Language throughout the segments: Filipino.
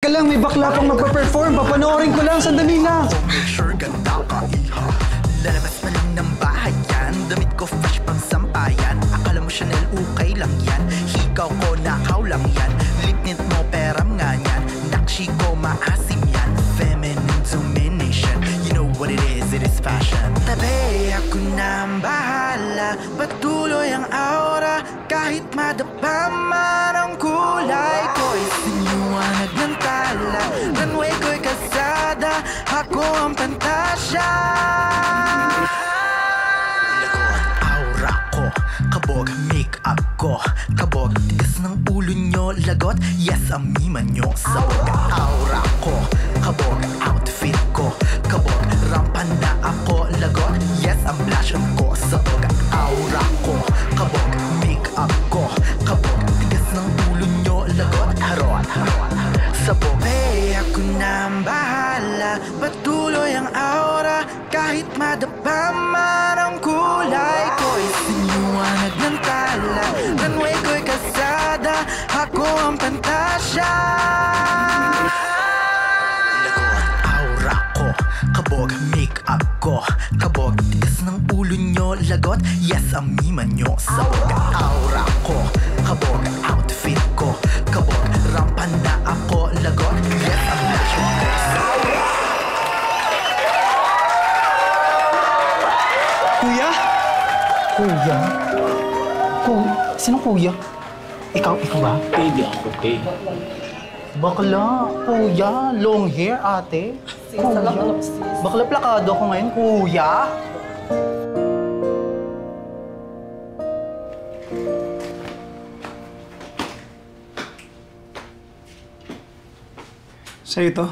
Teka lang, may bakla pang magpa-perform. Papanoorin ko lang, sandali lang. Make sure ganda ka, iha. Lalabas pa lang ng bahay yan. Damit ko fresh pang sampayan. Akala mo Chanel, ukay lang yan. Hikaw ko, nakaw lang yan. Lip tint mo, peram nga yan. Nakshi ko, maasim yan. Feminine domination. You know what it is fashion. Tabi, ako na ang bahala. Patuloy ang aura. Kahit madapa man ang kulay ko, isiniwanag ng tala. Runway ko'y kasada, ako ang pantasya. Lagot, aura ko, kabog, make-up ko, kabog, tigas ng ulo nyo, lagot, yes, amiman nyo. Sabog, aura ko, kabog, outfit ko, kabog, rampa na ako, lagot, yes, ang blush ko. Sabog, aura ko, kabog, make-up ko, kabog, tigas ng ulo nyo, lagot, harot, harot. Sabog, hey, ako na ang bahala. Patuloy ang aura. Kahit madapa man ang kulay ko, isiniwanag ng tala. Runway ko'y kasada, ako ang pantasya. Lagot, aura ko, kabog, make-up ko, kabog, tigas ng ulo nyo, lagot, yes, amiman nyo. Sabog, aura ko, kabog, outfit ko, kabog, rampa na ako, lagot, yes, ang blush ko. Kuya? Kuya? Sino kuya? Ikaw ba? Hindi ako, okay. Bakla, kuya. Long hair, ate. Kuya. Bakla plakado ako ngayon, kuya. Sa'yo to?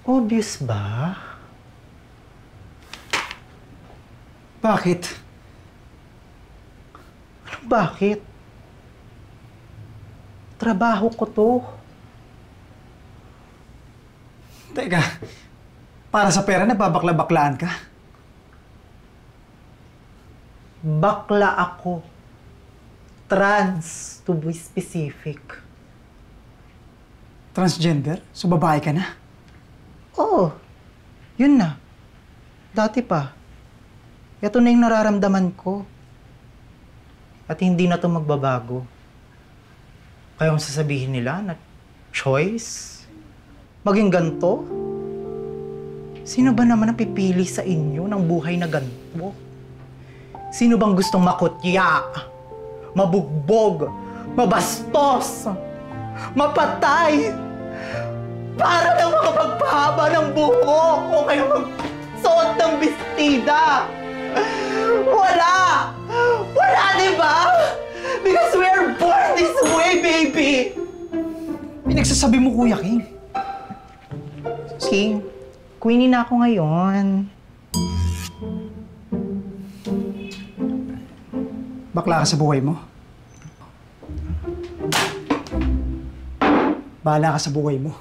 Obvious ba? Bakit? Anong bakit? Trabaho ko to. Teka, para sa pera nababakla-baklaan ka? Bakla ako. Trans, to be specific. Transgender? So babae ka na? Oo. Yun na. Dati pa. Ito na yung nararamdaman ko. At hindi na to magbabago. Kaya kung sasabihin nila na choice, maging ganito, sino ba naman ang pipili sa inyo ng buhay na ganito? Sino bang gustong makutya, mabugbog, mabastos, mapatay, para lang makapagpahaba ng buhok o kaya magsuot ng bestida? Wala! Wala, di ba? Because we are born this way, baby! Pinagsasabi mo, Kuya King. King, queenie na ako ngayon. Bakla ka sa buhay mo? Bahala ka sa buhay mo.